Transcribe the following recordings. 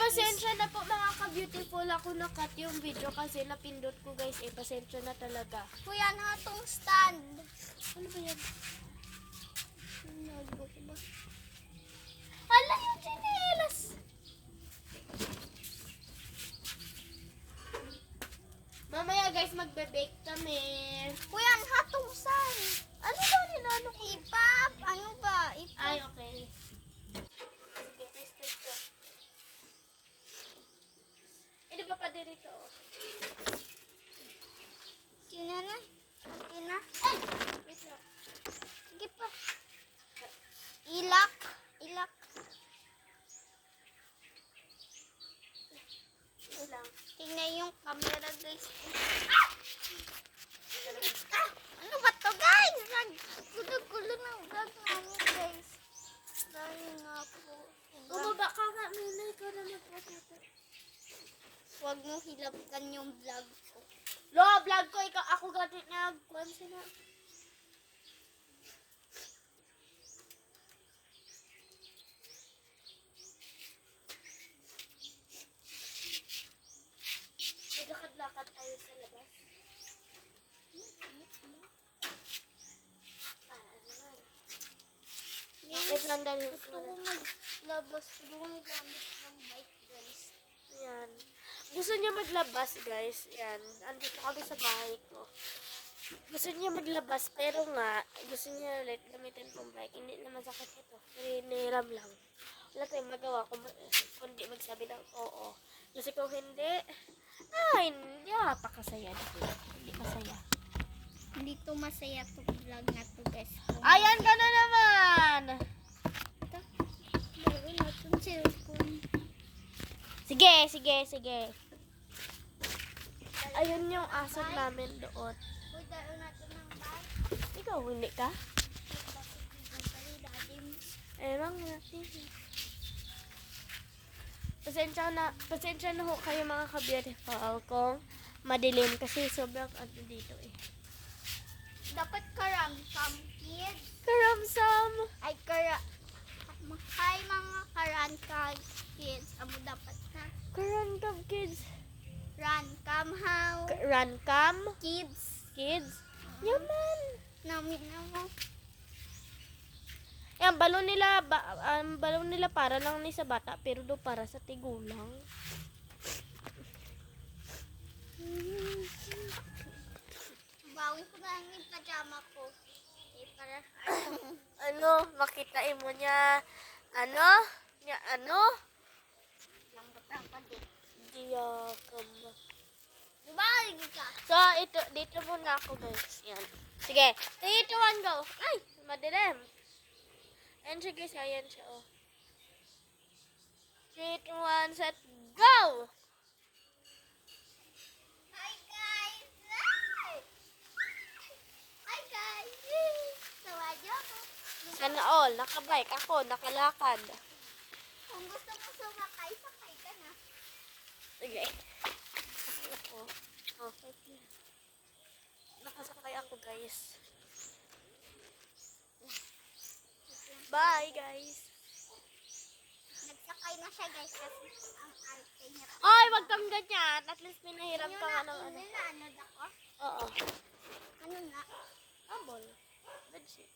pasensya na po mga ka-beautiful. Ako na-cut yung video kasi napindot ko guys. Pasensya na talaga. Kuya na itong stand. Ano ba yan? Nalbo ko ba? Hala yung chinelas! Mamaya guys, magbe-bake kami. Kuya na itong stand. Ano ba nilano ko? Ipap. Ano ba? Ipap. Ay, okay. Sige, tested ko. Hindi ba pa dito? Sino na? Sino? Ay! Wait lang. Sige pa. Ilak. Ilak. Wait lang. Tingnan yung camera guys. Ah! Ah! Ano ba to guys? Gulo-gulo ng vlog namin guys. Dahil nga po. Bumaba ka nga muna. Ikaw na magpapito. Huwag mo hilapkan yung vlog ko. Lo, vlog ko. Ikaw, ako gadit niya. Kuhan sila. Lakad tayo sa labas. Wait lang dahil Gusto ko maglabas. Gusto ko magamit ng bike guys. yan. Gusto niya maglabas guys. Yan. Andito kami sa bahay ko. Gusto niya maglabas pero nga gusto niya ulit gamitin pong bike. Hindi naman sakit ito. Hiniram lang. Wala tayong magawa kundi magsabi ng oo. Kasi kung hindi, hindi pakasaya dito. Hindi masaya. Hindi to masaya to vlog na to guys. Ayan ka na naman! Ito. Laro na itong cellphone. Sige, sige, sige. Ayun yung aso namin doon. Uy, laro na ito ng bike. Ikaw, hindi ka? Ewan natin. Pasensya na ho kayo mga ka-beautiful kung madilim kasi sobrang ano dito eh. Dapat karamsam kids. Karamsam! Ay, Hi mga karankag kids. Amo dapat na. Karankam kids. Rankam how. Rankam Kids. kids. Yaman! Namin na mo. Ang balon nila para lang ni sa bata pero do para sa tigulang. Bawin ko na yung pajama ko. Eh, para Ano, makita mo niya ano? lambot ang pagod. Diyakam. Bumalik ka. So, dito muna ako guys. Yan. Sige. 3, 2, 1, go. Ay, madilim. Ayan siya guys. Ayan siya, oh. 3, 2, 1, set, go! Hi guys! Hi guys! Tawadyo ako. Sana all. Nakabike ako. Nakalakad. Kung gusto mo sumakay, sakay ka na. Sige. Nakasakay ako. Okay. Nakasakay ako guys. Bye guys. Nagsakay na siya guys kasi ang arte niya. Ay, wag kang ganyan. At least pinahiram ka nga ng ano. Ano ako? Oo. Ano na? Amol. Bedsheet.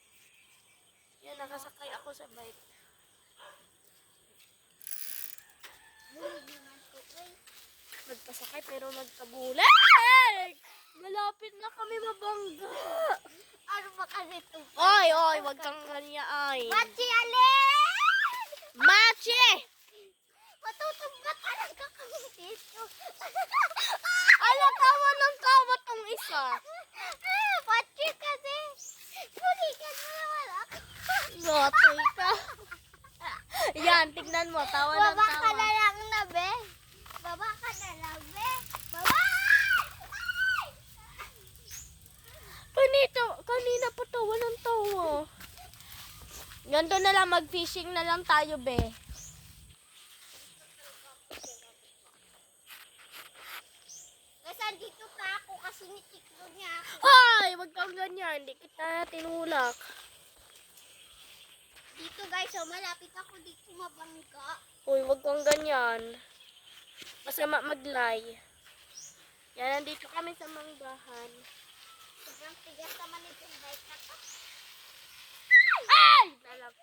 Yan, nakasakay ako sa bike. Bumili man ko. Uy, Magpasakay pero magkabulag! Malapit na kami mabangga. ano ba kasi ito? Oy, wag kang ganyan ay. Machi alin! Machi! Matutugbat ka lang kami dito. Ala, tawa ng tawa tong isa. Machi kasi. Kulikan mo naman ako. Gotoy ka. Yan, tignan mo. Tawa ng Baba ka na tawa. lang na, be. Baba ka na lang, be. Baba! Kanina pa tawa ng tawa. Ganito na lang, mag-fishing na lang tayo, be. Kasi dito pa ako kasi nitiklo niya ako. Hoy! Wag kang ganyan. Hindi kita tinulak. Dito guys, so malapit ako dito mabangga. Hoy, wag kang ganyan. Masama maglay. Yan, nandito kami sa manggahan. Sobrang tigas naman itong bike na to. Ay! Lalag.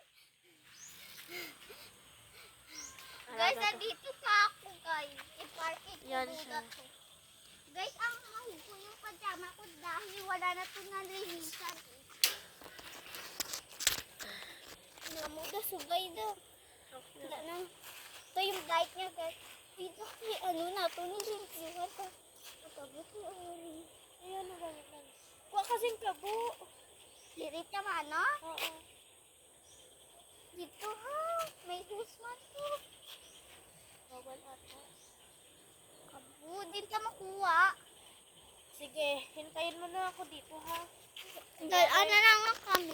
Guys, Alaga to. nandito pa ako, guys. I-parking ko Yan muna siya. to. Guys, ang mahal ko yung pajama ko dahil wala na ito na linisan. Namuda, subay daw. Wala na. Ito yung bike niya, guys. Dito, ano na ito, nilinisan ito. Kapabot ko, Ayan, lang. Huwag kasing kabo. lirit naman, no? Oo. Dito, ha? May husman to. Bawal ata. Kabo, din ka makuha. Sige, hintayin mo na ako dito ha. Dahil ano na nga kami.